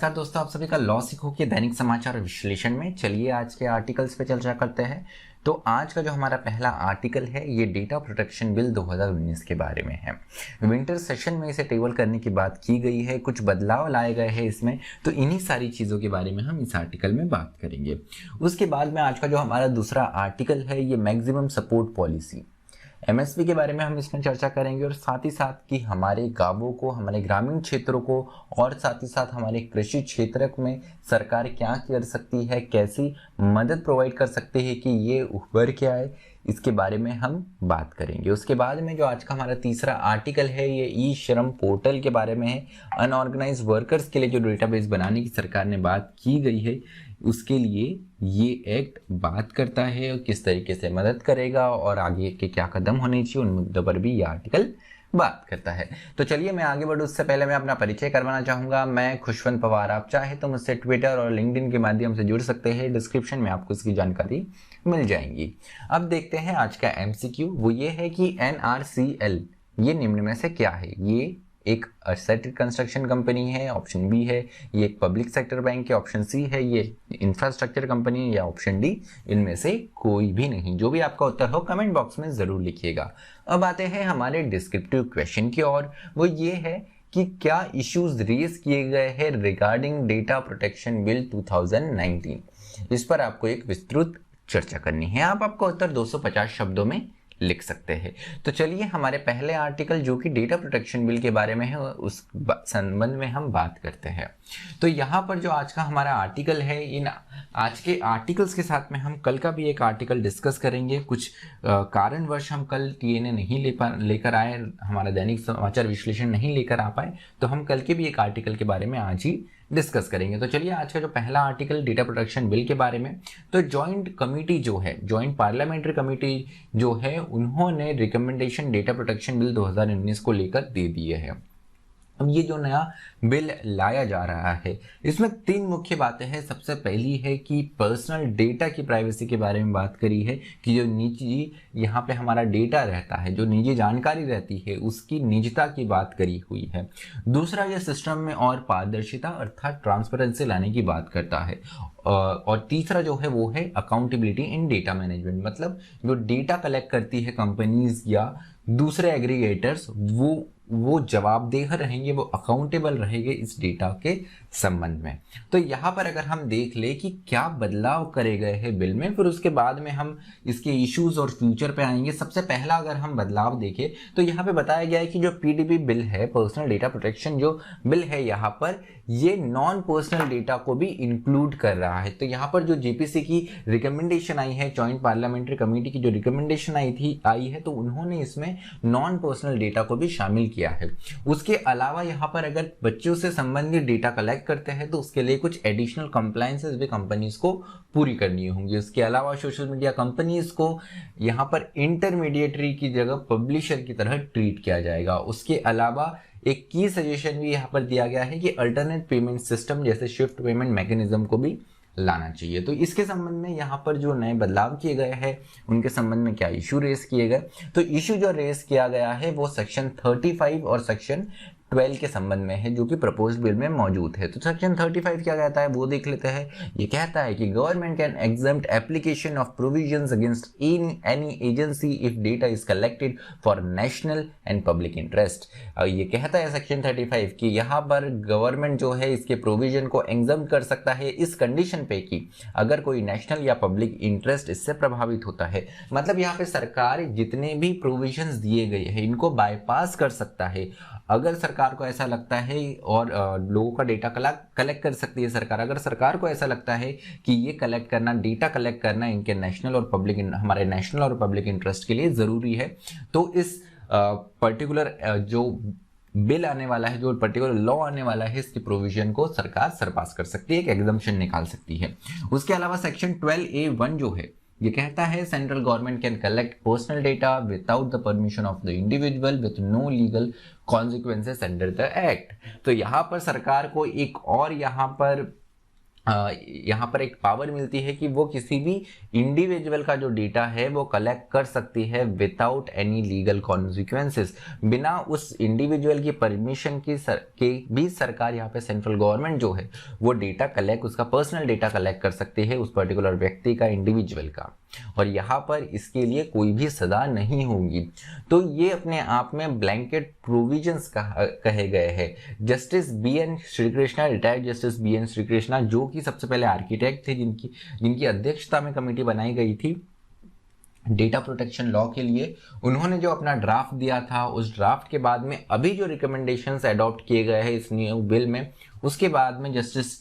नमस्कार दोस्तों, आप सभी का लॉ सीखो के दैनिक समाचार विश्लेषण में। चलिए आज के आर्टिकल्स पे चर्चा करते हैं। तो आज का जो हमारा पहला आर्टिकल है ये डेटा प्रोटेक्शन बिल 2019 के बारे में है। विंटर सेशन में इसे टेबल करने की बात की गई है, कुछ बदलाव लाए गए हैं इसमें, तो इन्हीं सारी चीज़ों के बारे में हम इस आर्टिकल में बात करेंगे। उसके बाद में आज का जो हमारा दूसरा आर्टिकल है ये मैक्सिमम सपोर्ट पॉलिसी, एमएसपी के बारे में हम इसमें चर्चा करेंगे और साथ ही साथ कि हमारे गांवों को, हमारे ग्रामीण क्षेत्रों को और साथ ही साथ हमारे कृषि क्षेत्र में सरकार क्या कर सकती है, कैसी मदद प्रोवाइड कर सकते हैं कि ये उभर के आए, इसके बारे में हम बात करेंगे। उसके बाद में जो आज का हमारा तीसरा आर्टिकल है ये ई श्रम पोर्टल के बारे में है। अनऑर्गेनाइज वर्कर्स के लिए जो डेटाबेस बनाने की सरकार ने बात की गई है उसके लिए ये एक्ट बात करता है और किस तरीके से मदद करेगा और आगे के क्या कदम होने चाहिए उन मुद्दों पर भी ये आर्टिकल बात करता है। तो चलिए मैं आगे बढ़ूँ उससे पहले मैं अपना परिचय करवाना चाहूँगा। मैं खुशवंत पवार, आप चाहे तो मुझसे ट्विटर और लिंक्डइन के माध्यम से जुड़ सकते हैं। डिस्क्रिप्शन में आपको इसकी जानकारी मिल जाएंगी। अब देखते हैं आज का एमसीक्यू। वो ये है कि एनआरसीएल ये निम्न में से क्या है। ये एक असेट कंस्ट्रक्शन कंपनी है, ऑप्शन बी है। ये एक पब्लिक सेक्टर बैंक है, ऑप्शन सी है। ये इंफ्रास्ट्रक्चर कंपनी है या ऑप्शन डी, इनमें से कोई भी नहीं। जो भी आपका उत्तर हो कमेंट बॉक्स में जरूर लिखिएगा। अब आते हैं हमारे डिस्क्रिप्टिव क्वेश्चन की ओर। वो ये है कि क्या इश्यूज रेज किए गए हैं रिगार्डिंग डेटा प्रोटेक्शन बिल 2019। इस पर आपको एक विस्तृत चर्चा करनी है। आप आपका उत्तर 250 शब्दों में लिख सकते हैं। तो चलिए हमारे पहले आर्टिकल जो कि डेटा प्रोटेक्शन बिल के बारे में है उस संबंध में हम बात करते हैं। तो यहाँ पर जो आज का हमारा आर्टिकल है, इन आज के आर्टिकल्स के साथ में हम कल का भी एक आर्टिकल डिस्कस करेंगे। कुछ कारणवश हम कल टीएनए नहीं लेकर आए, हमारा दैनिक समाचार विश्लेषण नहीं लेकर आ पाए, तो हम कल के भी एक आर्टिकल के बारे में आज ही डिस्कस करेंगे। तो चलिए आज का जो पहला आर्टिकल डेटा प्रोटेक्शन बिल के बारे में, तो जॉइंट कमेटी जो है, जॉइंट पार्लियामेंट्री कमेटी जो है, उन्होंने रिकमेंडेशन डेटा प्रोटेक्शन बिल 2019 को लेकर दे दिए हैं। अब ये जो नया बिल लाया जा रहा है इसमें तीन मुख्य बातें हैं। सबसे पहली है कि पर्सनल डेटा की प्राइवेसी के बारे में बात करी है कि जो निजी यहाँ पे हमारा डेटा रहता है, जो निजी जानकारी रहती है, उसकी निजता की बात करी हुई है। दूसरा, ये सिस्टम में और पारदर्शिता अर्थात ट्रांसपेरेंसी लाने की बात करता है। और तीसरा जो है वो है अकाउंटेबिलिटी इन डेटा मैनेजमेंट, मतलब जो डेटा कलेक्ट करती है कंपनीज या दूसरे एग्रीगेटर्स, वो जवाबदेह रहेंगे, वो अकाउंटेबल रहेंगे इस डेटा के संबंध में। तो यहाँ पर अगर हम देख ले कि क्या बदलाव करे गए हैं बिल में, फिर उसके बाद में हम इसके इश्यूज और फ्यूचर पे आएंगे। सबसे पहला अगर हम बदलाव देखें तो यहाँ पे बताया गया है कि जो पीडीबी बिल है, पर्सनल डेटा प्रोटेक्शन जो बिल है, यहाँ पर ये नॉन पर्सनल डेटा को भी इंक्लूड कर रहा है। तो यहाँ पर जो जेपीसी की रिकमेंडेशन आई है, जॉइंट पार्लियामेंट्री कमेटी की जो रिकमेंडेशन आई है, तो उन्होंने इसमें नॉन पर्सनल डेटा को भी शामिल किया है। उसके अलावा यहाँ पर अगर बच्चों से संबंधित डेटा कलेक्ट करते हैं तो उसके लिए कुछ एडिशनल कंप्लायंसेस भी कंपनीज को पूरी करनी होंगी। उसके अलावा सोशल मीडिया कंपनीज को यहाँ पर इंटरमीडिएटरी की जगह पब्लिशर की तरह ट्रीट किया जाएगा। उसके अलावा एक की सजेशन भी यहाँ पर दिया गया है कि अल्टरनेट पेमेंट सिस्टम जैसे शिफ्ट पेमेंट मैकेनिज्म को भी लाना चाहिए। तो इसके संबंध में यहाँ पर जो नए बदलाव किए गए हैं उनके संबंध में क्या इशू रेस किए गए, तो इशू जो रेस किया गया है वो सेक्शन 35 और सेक्शन 12 के संबंध में है जो कि प्रपोज्ड बिल में मौजूद है। तो सेक्शन 35 क्या कहता है वो देख लेते हैं। ये कहता है कि government can exempt application of provisions against any agency if data is collected for national and public interest. ये कहता है सेक्शन 35 कि यहाँ पर गवर्नमेंट जो है इसके प्रोविजन को एग्जेम्प्ट कर सकता है इस कंडीशन पे कि अगर कोई नेशनल या पब्लिक इंटरेस्ट इससे प्रभावित होता है। मतलब यहाँ पे सरकार जितने भी प्रोविजंस दिए गए हैं इनको बाईपास कर सकता है अगर सरकार को ऐसा लगता है, और लोगों का डेटा कलेक्ट कर सकती है सरकार। अगर सरकार को ऐसा लगता है कि ये डेटा कलेक्ट करना इनके नेशनल और पब्लिक, हमारे नेशनल और पब्लिक इंटरेस्ट के लिए ज़रूरी है, तो इस पर्टिकुलर जो बिल आने वाला है, जो पर्टिकुलर लॉ आने वाला है, इसकी प्रोविजन को सरकार सरपास कर सकती है, एक एग्जम्पशन निकाल सकती है। उसके अलावा सेक्शन 12A1 जो है ये कहता है central government can collect personal data without the permission of the individual with no legal consequences under the act. तो यहाँ पर सरकार को एक और यहाँ पर यहाँ पर एक पावर मिलती है कि वो किसी भी इंडिविजुअल का जो डेटा है वो कलेक्ट कर सकती है विदाउट एनी लीगल कॉन्सिक्वेंसेस। बिना उस इंडिविजुअल की परमिशन के भी सरकार यहाँ पे सेंट्रल गवर्नमेंट जो है वो डेटा कलेक्ट, उसका पर्सनल डेटा कलेक्ट कर सकती है उस पर्टिकुलर व्यक्ति का, इंडिविजुअल का, और यहाँ पर इसके लिए कोई भी सजा नहीं होगी। तो ये अपने आप में ब्लैंकेट प्रोविजंस कहे गए हैं। Justice B N Srikrishna, retired justice B N Srikrishna, जो कि सबसे पहले आर्किटेक्ट थे, जिनकी अध्यक्षता में कमेटी बनाई गई थी डेटा प्रोटेक्शन लॉ के लिए, उन्होंने जो अपना ड्राफ्ट दिया था, उस ड्राफ्ट के बाद में अभी जो रिकमेंडेशंस अडॉप्ट किए गए हैं इस न्यू बिल में, उसके बाद में जस्टिस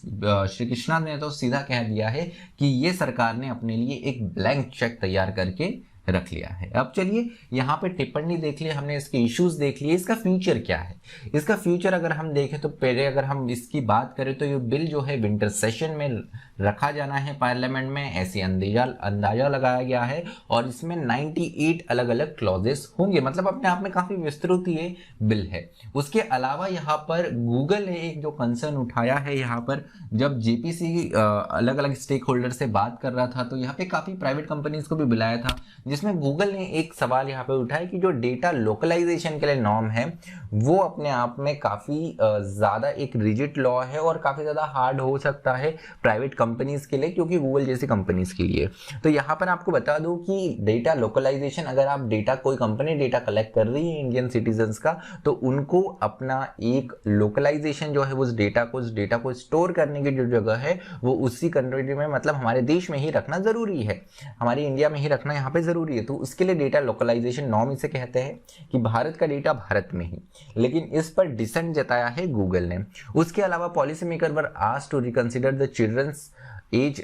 श्री कृष्णा ने तो सीधा कह दिया है कि ये सरकार ने अपने लिए एक ब्लैंक चेक तैयार करके रख लिया है। अब चलिए यहाँ पे टिप्पणी देख लिए हमने, इसके इश्यूज देख लिए, इसका फ्यूचर क्या है। इसका फ्यूचर अगर हम देखें तो पहले अगर हम इसकी बात करें तो ये बिल जो है विंटर सेशन में रखा जाना है पार्लियामेंट में, ऐसी अंदाजा लगाया गया है, और इसमें 98 अलग अलग क्लॉजेस होंगे, मतलब अपने आप में काफी विस्तृत ये बिल है। उसके अलावा यहाँ पर गूगल ने एक जो कंसर्न उठाया है, यहाँ पर जब जेपीसी अलग अलग स्टेक होल्डर से बात कर रहा था तो यहाँ पे काफी प्राइवेट कंपनीज को भी बुलाया था, जिसमें गूगल ने एक सवाल यहाँ पे उठाया कि जो डेटा लोकलाइजेशन के लिए नॉर्म है वो अपने आप में काफी ज्यादा एक रिजिड लॉ है और काफी ज्यादा हार्ड हो सकता है प्राइवेट कंपनीज के लिए, क्योंकि गूगल जैसी कंपनीज के लिए। तो यहाँ पर आपको बता दूं कि डेटा लोकलाइजेशन, अगर आप डेटा, कोई कंपनी डेटा कलेक्ट कर रही है इंडियन सिटीजन्स का, तो उनको अपना एक लोकलाइजेशन जो है उस डेटा को स्टोर करने की जो जगह है वो उसी कंट्री में, मतलब हमारे देश में ही रखना जरूरी है, हमारी इंडिया में ही रखना यहाँ पे जरूरी है। तो उसके लिए डेटा लोकलाइजेशन नॉर्म इसे कहते हैं कि भारत का डेटा भारत में ही, लेकिन इस पर डिसेंट जताया है गूगल ने। उसके अलावा policy maker were asked to reconsider the children's age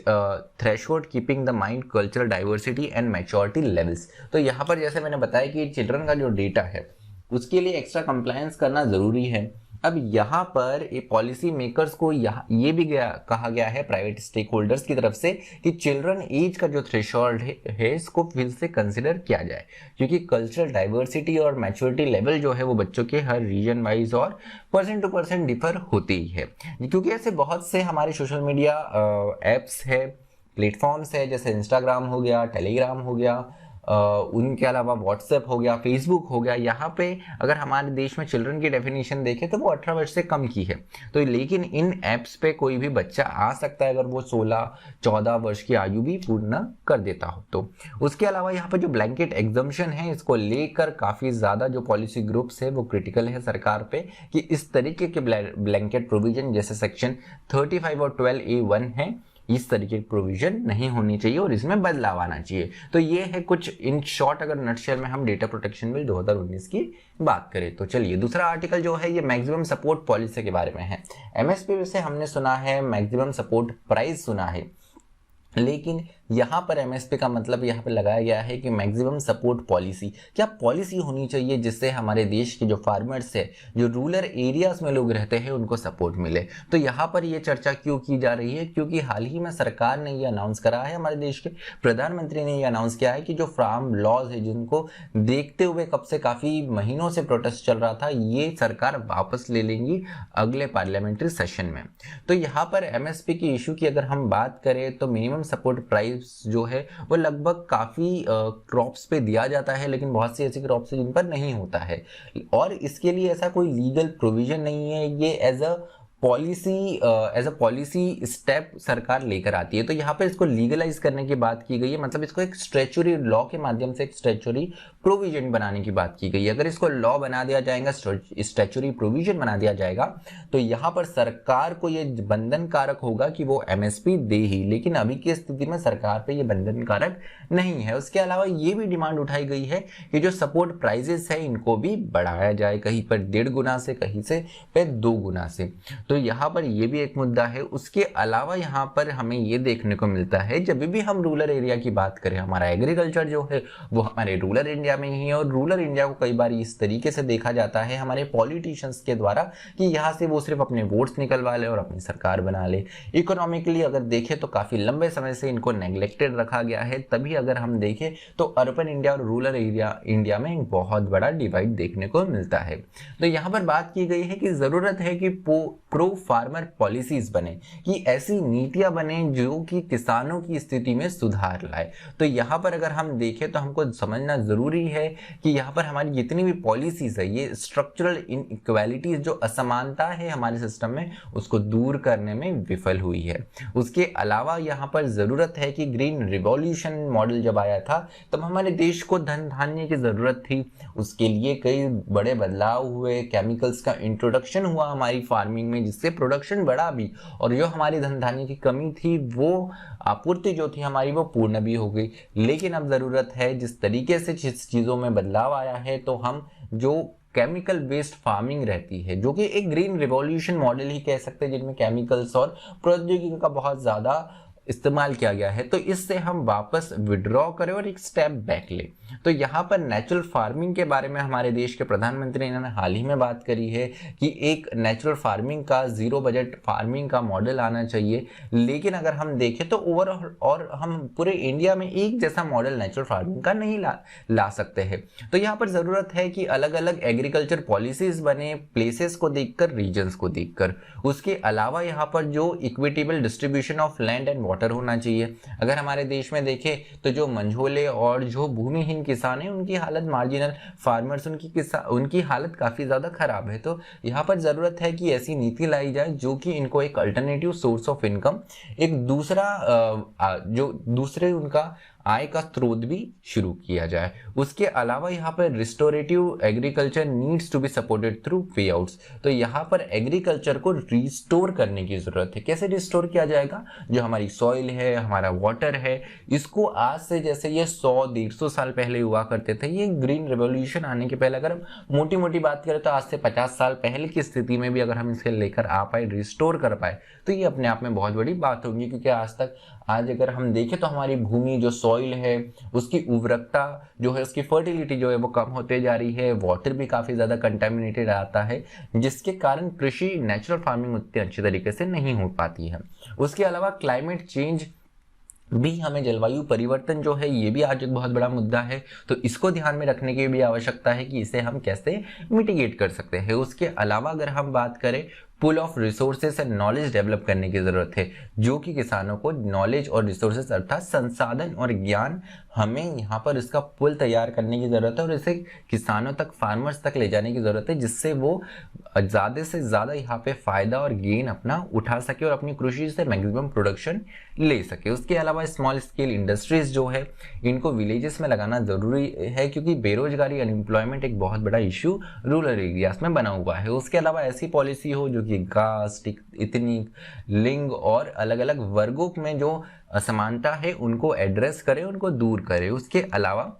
threshold keeping the mind cultural diversity and maturity levels. तो यहाँ पर जैसे मैंने बताया कि चिल्ड्रन का जो डेटा है उसके लिए एक्स्ट्रा कंप्लायंस करना जरूरी है। अब यहाँ पर पॉलिसी मेकर्स को ये भी कहा गया है प्राइवेट स्टेक होल्डर्स की तरफ से कि चिल्ड्रन एज का जो थ्रेशोल्ड है इसको फिर से कंसिडर किया जाए, क्योंकि कल्चरल डाइवर्सिटी और मैच्योरिटी लेवल जो है वो बच्चों के हर रीजन वाइज और पर्सन टू पर्सन डिफर होती ही है। क्योंकि ऐसे बहुत से हमारे सोशल मीडिया एप्स है, प्लेटफॉर्म्स है, जैसे इंस्टाग्राम हो गया, टेलीग्राम हो गया, उनके अलावा व्हाट्सएप हो गया, फेसबुक हो गया, यहाँ पे अगर हमारे देश में चिल्ड्रन की डेफिनेशन देखें तो वो 18 वर्ष से कम की है। तो लेकिन इन ऐप्स पे कोई भी बच्चा आ सकता है अगर वो 16-14 वर्ष की आयु भी पूर्ण कर देता हो तो। उसके अलावा यहाँ पे जो ब्लैंकेट एग्जम्पशन है इसको लेकर काफ़ी ज़्यादा जो पॉलिसी ग्रुप्स है वो क्रिटिकल है सरकार पे कि इस तरीके के ब्लैंकेट प्रोविजन जैसे सेक्शन 35 और 12A1 है, इस तरीके की प्रोविजन नहीं होनी चाहिए और इसमें बदलाव आना चाहिए। तो ये है कुछ इन शॉर्ट, अगर नटशेल में हम डेटा प्रोटेक्शन बिल 2019 की बात करें तो। चलिए दूसरा आर्टिकल जो है ये मैक्सिमम सपोर्ट पॉलिसी के बारे में है। एमएसपी से हमने सुना है, मैक्सिमम सपोर्ट प्राइस सुना है, लेकिन यहाँ पर एमएसपी का मतलब यहाँ पर लगाया गया है कि मैक्सिमम सपोर्ट पॉलिसी। क्या पॉलिसी होनी चाहिए जिससे हमारे देश के जो फार्मर्स है, जो रूरल एरियाज में लोग रहते हैं, उनको सपोर्ट मिले। तो यहाँ पर ये चर्चा क्यों की जा रही है, क्योंकि हाल ही में सरकार ने ये अनाउंस करा है, हमारे देश के प्रधानमंत्री ने ये अनाउंस किया है कि जो फार्म लॉज है जिनको देखते हुए कब से काफ़ी महीनों से प्रोटेस्ट चल रहा था, ये सरकार वापस ले लेंगी अगले पार्लियामेंट्री सेशन में। तो यहाँ पर एमएसपी की इशू की अगर हम बात करें तो मिनिमम सपोर्ट प्राइस जो है वो लगभग काफी क्रॉप्स पे दिया जाता है, लेकिन बहुत सी ऐसी क्रॉप्स है जिन पर नहीं होता है और इसके लिए ऐसा कोई लीगल प्रोविजन नहीं है। ये एज अ पॉलिसी स्टेप सरकार लेकर आती है। तो यहाँ पे इसको लीगलाइज करने की बात की गई है, मतलब इसको एक स्टैट्यूटरी लॉ के माध्यम से एक स्टैट्यूटरी प्रोविजन बनाने की बात की गई है। अगर इसको लॉ बना दिया जाएगा, स्टैट्यूटरी प्रोविजन बना दिया जाएगा, तो यहाँ पर सरकार को ये बंधन कारक होगा कि वो एमएसपी दे ही, लेकिन अभी की स्थिति में सरकार पे ये बंधन कारक नहीं है। उसके अलावा ये भी डिमांड उठाई गई है कि जो सपोर्ट प्राइजेस है इनको भी बढ़ाया जाए, कहीं पर 1.5 गुना से, कहीं से पे 2 गुना से। तो यहाँ पर ये भी एक मुद्दा है। उसके अलावा यहाँ पर हमें ये देखने को मिलता है जब भी हम रूरल एरिया की बात करें, हमारा एग्रीकल्चर जो है वो हमारे रूरल इंडिया में ही है, और रूरल इंडिया को कई बार इस तरीके से देखा जाता है हमारे पॉलिटिशियंस के द्वारा कि यहाँ से वो सिर्फ अपने वोट्स निकलवा ले और अपनी सरकार बना ले। इकोनॉमिकली अगर देखें तो काफ़ी लंबे समय से इनको नेग्लेक्टेड रखा गया है। तभी अगर हम देखें तो अर्बन इंडिया और रूरल इंडिया में एक बहुत बड़ा डिवाइड देखने को मिलता है। तो यहाँ पर बात की गई है कि ज़रूरत है कि प्रो फार्मर पॉलिसीज बने, कि ऐसी नीतियां बने जो कि किसानों की स्थिति में सुधार लाए। तो यहाँ पर अगर हम देखें तो हमको समझना जरूरी है कि यहाँ पर हमारी जितनी भी पॉलिसीज है ये स्ट्रक्चरल इनइक्वालिटीज, जो असमानता है हमारे सिस्टम में, उसको दूर करने में विफल हुई है। उसके अलावा यहाँ पर जरूरत है कि ग्रीन रिवॉल्यूशन मॉडल जब आया था तब हमारे देश को धन धान्य की जरूरत थी, उसके लिए कई बड़े बदलाव हुए, केमिकल्स का इंट्रोडक्शन हुआ हमारी फार्मिंग में, जिससे प्रोडक्शन बढ़ा भी, और जो हमारी धन धान्य की कमी थी वो आपूर्ति जो थी हमारी वो पूर्ण भी हो गई। लेकिन अब जरूरत है, जिस तरीके से जिस चीजों में बदलाव आया है, तो हम जो केमिकल बेस्ड फार्मिंग रहती है, जो कि एक ग्रीन रिवॉल्यूशन मॉडल ही कह सकते हैं, जिनमें केमिकल्स और प्रौद्योगिकी का बहुत ज्यादा इस्तेमाल किया गया है, तो इससे हम वापस विड्रॉ करें और एक स्टेप बैक ले। तो यहाँ पर नेचुरल फार्मिंग के बारे में हमारे देश के प्रधानमंत्री ने हाल ही में बात करी है कि एक नेचुरल फार्मिंग का, जीरो बजट फार्मिंग का मॉडल आना चाहिए। लेकिन अगर हम देखें तो ओवरऑल और हम पूरे इंडिया में एक जैसा मॉडल नेचुरल फार्मिंग का नहीं ला सकते हैं। तो यहाँ पर जरूरत है कि अलग अलग एग्रीकल्चर पॉलिसीज बने, प्लेसेस को देखकर, रीजन्स को देखकर। उसके अलावा यहाँ पर जो equitable distribution of land and water होना चाहिए। अगर हमारे देश में देखें तो जो मंझोले और जो भूमिहीन किसान हैं उनकी हालत, मार्जिनल फार्मर्स, उनकी हालत काफी ज्यादा खराब है। तो यहाँ पर जरूरत है कि ऐसी नीति लाई जाए जो कि इनको एक अल्टरनेटिव सोर्स ऑफ इनकम, एक दूसरे उनका आय का स्रोत भी शुरू किया जाए। उसके अलावा यहाँ पर restorative agriculture needs to be supported through payouts. तो यहाँ पर एग्रीकल्चर को रिस्टोर करने की जरूरत है। कैसे रिस्टोर किया जाएगा? जो हमारी सॉइल है, हमारा वाटर है, इसको आज से जैसे ये 100-150 साल पहले हुआ करते थे, ये ग्रीन रेवोल्यूशन आने के पहले, अगर हम मोटी मोटी बात करें तो आज से 50 साल पहले की स्थिति में भी अगर हम इसे लेकर आ पाए, रिस्टोर कर पाए, तो ये अपने आप में बहुत बड़ी बात होगी। क्योंकि आज अगर हम देखें तो हमारी भूमि, जो सॉइल है, उसकी उर्वरकता जो है, उसकी फर्टिलिटी जो है वो कम होते जा रही है, वाटर भी काफी ज्यादा कंटेमिनेटेड आता है, जिसके कारण कृषि, नेचुरल फार्मिंग उतनी अच्छी तरीके से नहीं हो पाती है। उसके अलावा क्लाइमेट चेंज भी, हमें जलवायु परिवर्तन जो है ये भी आज एक बहुत बड़ा मुद्दा है। तो इसको ध्यान में रखने की भी आवश्यकता है कि इसे हम कैसे मिटिगेट कर सकते हैं। उसके अलावा अगर हम बात करें, pool of resources and knowledge develop करने की जरूरत है, जो कि किसानों को नॉलेज और रिसोर्सेस अर्थात संसाधन और ज्ञान, हमें यहाँ पर इसका पुल तैयार करने की जरूरत है और इसे किसानों तक, फार्मर्स तक ले जाने की जरूरत है, जिससे वो ज्यादा से ज्यादा यहाँ पे फायदा और गेन अपना उठा सके और अपनी कृषि से मैक्सिमम प्रोडक्शन ले सके। उसके अलावा स्मॉल स्केल इंडस्ट्रीज जो है, इनको विलेजेस में लगाना जरूरी है, क्योंकि बेरोजगारी, अनएम्प्लॉयमेंट एक बहुत बड़ा इश्यू रूरल एरियाज में बना हुआ है। उसके अलावा ऐसी पॉलिसी हो जो कि कास्ट, इतनी लिंग और अलग अलग वर्गों में जो असमानता है उनको एड्रेस करे, उनको दूर करे। उसके अलावा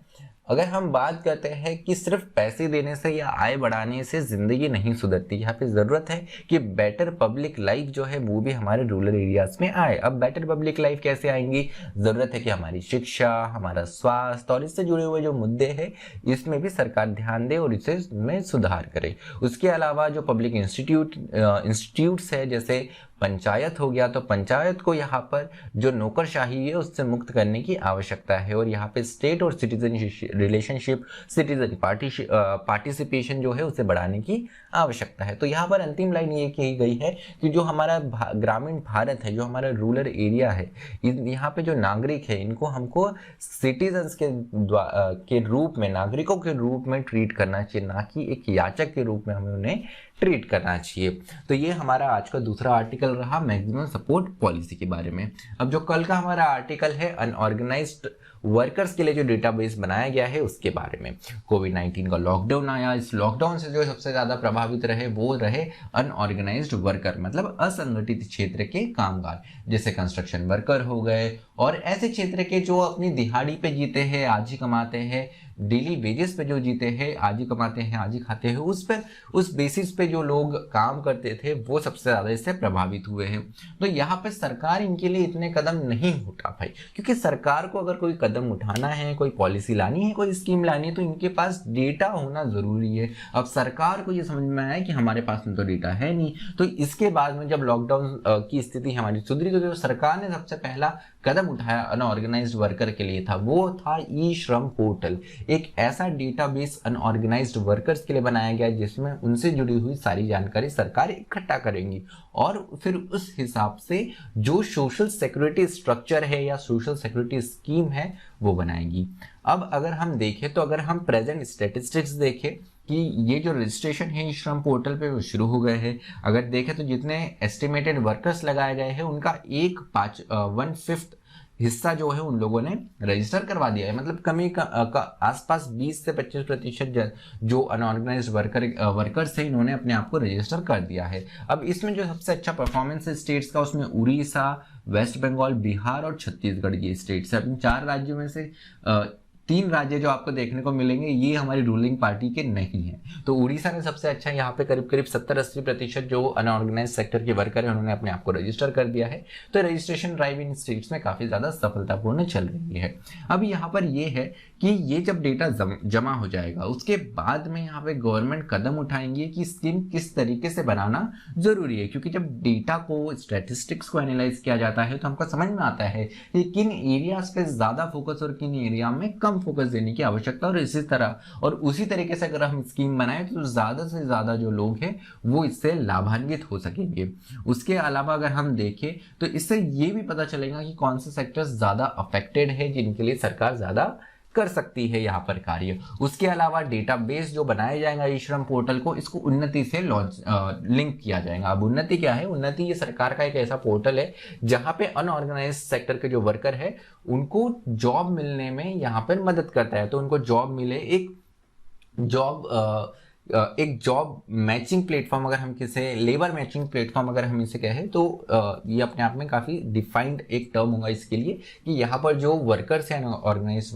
अगर हम बात करते हैं कि सिर्फ पैसे देने से या आय बढ़ाने से जिंदगी नहीं सुधरती, यहाँ पे जरूरत है कि बेटर पब्लिक लाइफ जो है वो भी हमारे रूरल एरियाज में आए। अब बेटर पब्लिक लाइफ कैसे आएंगी? जरूरत है कि हमारी शिक्षा, हमारा स्वास्थ्य और इससे जुड़े हुए जो मुद्दे हैं इसमें भी सरकार ध्यान दे और इसे में सुधार करे। उसके अलावा जो पब्लिक इंस्टीट्यूट्स है, जैसे पंचायत हो गया, तो पंचायत को यहाँ पर जो नौकरशाही है उससे मुक्त करने की आवश्यकता है और यहाँ पे स्टेट और सिटीजन रिलेशनशिप, सिटीजन पार्टिसिपेशन जो है उसे बढ़ाने की आवश्यकता है। तो यहाँ पर अंतिम लाइन ये कही गई है कि जो हमारा ग्रामीण भारत है, जो हमारा रूरल एरिया है, यहाँ पे जो नागरिक है इनको हमको सिटीजन्स के रूप में, नागरिकों के रूप में ट्रीट करना चाहिए, ना कि एक याचक के रूप में हमें उन्हें ट्रीट करना चाहिए। तो ये हमारा आज का दूसरा आर्टिकल रहा मैक्सिमम सपोर्ट पॉलिसी के बारे में। अब जो कल का हमारा आर्टिकल है अनऑर्गेनाइज्ड वर्कर्स के लिए जो डेटाबेस बनाया गया है उसके बारे में। कोविड-19 का लॉकडाउन आया, इस लॉकडाउन से जो सबसे ज्यादा प्रभावित रहे वो रहे अनऑर्गेनाइज्ड वर्कर, मतलब असंगठित क्षेत्र के कामगार, जैसे कंस्ट्रक्शन वर्कर हो गए और ऐसे क्षेत्र के जो अपनी दिहाड़ी पे जीते हैं, आज ही कमाते हैं, डेली वेजेस पे जो जीते हैं, आज ही कमाते हैं, आज ही खाते हैं, उस बेसिस पे जो लोग काम करते थे वो सबसे ज्यादा इससे प्रभावित हुए हैं। तो यहाँ पे सरकार इनके लिए इतने कदम नहीं उठा पाई, क्योंकि सरकार को अगर कोई कदम उठाना है, कोई पॉलिसी लानी है, कोई स्कीम लानी है, तो इनके पास डेटा होना जरूरी है। अब सरकार को ये समझ में आया कि हमारे पास में तो डेटा है नहीं, तो इसके बाद में जब लॉकडाउन की स्थिति हमारी सुधरी, तो जो सरकार ने सबसे पहला कदम उठाया अनऑर्गेनाइज्ड वर्कर के लिए था वो था ई श्रम पोर्टल। एक ऐसा डेटाबेस अनऑर्गेनाइज्ड वर्कर्स के लिए बनाया गया जिसमें उनसे जुड़ी हुई सारी जानकारी सरकार इकट्ठा करेंगी और फिर उस हिसाब से जो सोशल सिक्योरिटी स्ट्रक्चर है या सोशल सिक्योरिटी स्कीम है वो बनाएगी। अब अगर हम देखें तो अगर हम प्रेजेंट स्टैटिस्टिक्स देखें कि ये जो रजिस्ट्रेशन है इस श्रम पोर्टल पे वो शुरू हो गए हैं, अगर देखें तो जितने एस्टिमेटेड वर्कर्स लगाए गए हैं उनका 1/5 हिस्सा जो है उन लोगों ने रजिस्टर करवा दिया है। मतलब कमी का आसपास 20 से 25% जो अनऑर्गेनाइज्ड वर्कर्स है इन्होंने अपने आप को रजिस्टर कर दिया है। अब इसमें जो सबसे अच्छा परफॉर्मेंस है स्टेट्स का उसमें उड़ीसा, वेस्ट बंगाल, बिहार और छत्तीसगढ़ ये स्टेट्स है। अपने 4 राज्यों में से 3 राज्य जो आपको देखने को मिलेंगे ये हमारी रूलिंग पार्टी के नहीं है। तो उड़ीसा ने सबसे अच्छा यहाँ पे करीब करीब 70-80% जो अनऑर्गेनाइज सेक्टर के वर्कर है उन्होंने अपने आप को रजिस्टर कर दिया है। तो रजिस्ट्रेशन ड्राइव इन स्टेट्स में काफी ज्यादा सफलतापूर्ण चल रही है। अब यहाँ पर ये है कि ये जब डेटा जमा हो जाएगा उसके बाद में यहाँ पे गवर्नमेंट कदम उठाएंगे कि स्कीम किस तरीके से बनाना जरूरी है, क्योंकि जब डेटा को स्टैटिस्टिक्स को एनालाइज किया जाता है तो हमको समझ में आता है कि किन एरियाज पे ज्यादा फोकस और किन एरिया में कम फोकस देने की आवश्यकता। और इसी तरह और उसी तरीके से अगर हम स्कीम बनाए तो ज्यादा से ज्यादा जो लोग हैं वो इससे लाभान्वित हो सकेंगे। उसके अलावा अगर हम देखें तो इससे ये भी पता चलेगा कि कौन से सेक्टर्स ज्यादा अफेक्टेड है जिनके लिए सरकार ज्यादा कर सकती है यहाँ पर कार्य। उसके अलावा डेटाबेस जो बनाया जाएगा ई श्रम पोर्टल को इसको उन्नति से लिंक किया जाएगा। अब उन्नति क्या है? उन्नति ये सरकार का एक ऐसा पोर्टल है जहां पे अनऑर्गेनाइज सेक्टर के जो वर्कर है उनको जॉब मिलने में यहाँ पर मदद करता है। तो उनको जॉब मिले, एक जॉब मैचिंग प्लेटफॉर्म, अगर हम किसे लेबर मैचिंग प्लेटफॉर्म अगर हम इसे कहें तो ये अपने आप में काफ़ी डिफाइंड एक टर्म होगा इसके लिए कि यहाँ पर जो वर्कर्स हैं ऑर्गेनाइज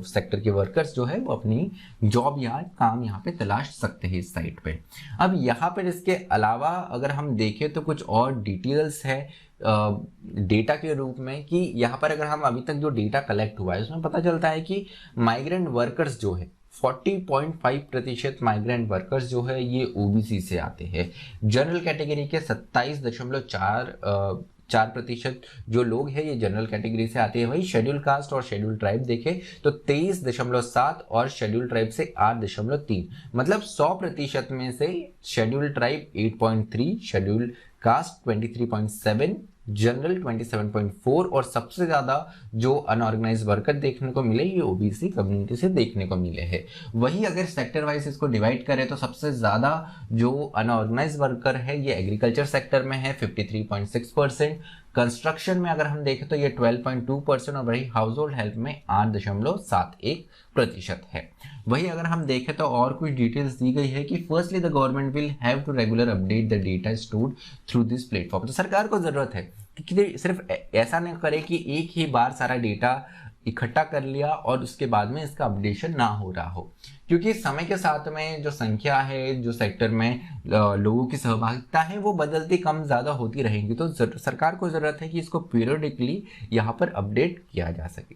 सेक्टर के वर्कर्स जो है वो अपनी जॉब या काम यहाँ पे तलाश सकते हैं इस साइट पे। अब यहाँ पर इसके अलावा अगर हम देखें तो कुछ और डिटेल्स है डेटा के रूप में कि यहाँ पर अगर हम अभी तक जो डेटा कलेक्ट हुआ है उसमें पता चलता है कि माइग्रेंट वर्कर्स जो है 40.5% माइग्रेंट वर्कर्स जो है ये ओबीसी से आते हैं। जनरल कैटेगरी के 27.4% जो लोग हैं ये जनरल कैटेगरी से आते हैं। वही शेड्यूल कास्ट और शेड्यूल ट्राइब देखें तो 23.7 और शेड्यूल ट्राइब से 8.3, मतलब 100% में से schedule tribe 8.3, schedule caste 23.7, general 27.4 और सबसे ज्यादा जो अनऑर्गेनाइज वर्कर देखने को मिले ये ओबीसी कम्युनिटी से देखने को मिले हैं। वही अगर सेक्टर वाइज इसको डिवाइड करें तो सबसे ज्यादा जो अनऑर्गेनाइज वर्कर है ये एग्रीकल्चर सेक्टर में है 53.6%, कंस्ट्रक्शन में अगर हम देखें तो ये 12.2% और वही हाउस होल्ड हेल्प में 8.71% है। वही अगर हम देखें तो और कुछ डिटेल्स दी गई है कि firstly the government will have to regular update the data stored through this platform. तो सरकार को जरूरत है कि सिर्फ ऐसा नहीं करे कि एक ही बार सारा डेटा इकट्ठा कर लिया और उसके बाद में इसका अपडेशन ना हो रहा हो, क्योंकि समय के साथ में जो संख्या है, जो सेक्टर में लोगों की सहभागिता है वो बदलती कम ज़्यादा होती रहेंगी। तो सरकार को ज़रूरत है कि इसको पीरियडिकली यहाँ पर अपडेट किया जा सके,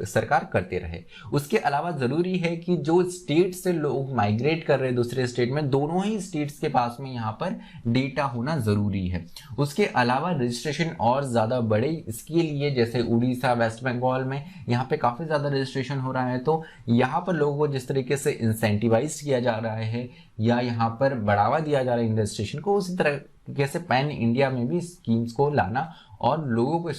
सरकार करते रहे। उसके अलावा ज़रूरी है कि जो स्टेट से लोग माइग्रेट कर रहे हैं दूसरे स्टेट में, दोनों ही स्टेट्स के पास में यहाँ पर डेटा होना ज़रूरी है। उसके अलावा रजिस्ट्रेशन और ज़्यादा बढ़े इसके लिए, जैसे उड़ीसा, वेस्ट बंगाल में यहाँ पे काफ़ी ज़्यादा रजिस्ट्रेशन हो रहा है, तो यहाँ पर लोगों को जिस तरीके से इंसेंटिवाइज किया जा रहा है या यहाँ पर बढ़ावा दिया जा रहा है रजिस्ट्रेशन को, उसी तरह कैसे पैन इंडिया में भी स्कीम्स को लाना और लोगों को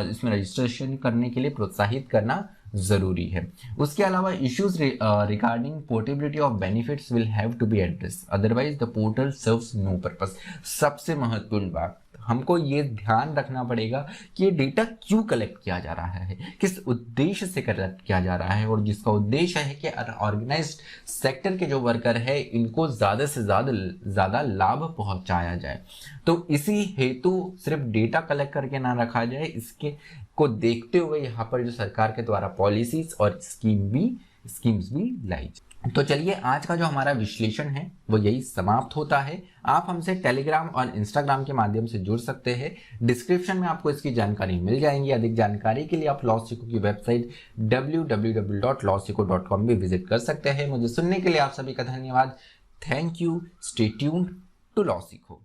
इसमें रजिस्ट्रेशन करने के लिए प्रोत्साहित करना जरूरी है। उसके अलावा issues regarding portability of benefits will have to be address, otherwise the portal serves no purpose. सबसे महत्वपूर्ण बात, हमको ये ध्यान रखना पड़ेगा कि ये डेटा क्यों कलेक्ट किया जा रहा है, किस उद्देश्य से कलेक्ट किया जा रहा है, और जिसका उद्देश्य है कि ऑर्गेनाइज्ड सेक्टर के जो वर्कर है इनको ज़्यादा से ज़्यादा लाभ पहुंचाया जाए। तो इसी हेतु सिर्फ डेटा कलेक्ट करके ना रखा जाए, इसके को देखते हुए यहाँ पर जो सरकार के द्वारा पॉलिसीज और स्कीम्स भी लाई। तो चलिए, आज का जो हमारा विश्लेषण है वो यही समाप्त होता है। आप हमसे टेलीग्राम और इंस्टाग्राम के माध्यम से जुड़ सकते हैं। डिस्क्रिप्शन में आपको इसकी जानकारी मिल जाएंगी। अधिक जानकारी के लिए आप लॉसिको की वेबसाइट www.lawsico.com भी विजिट कर सकते हैं। मुझे सुनने के लिए आप सभी का धन्यवाद। Thank you. Stay tuned to लॉसिको।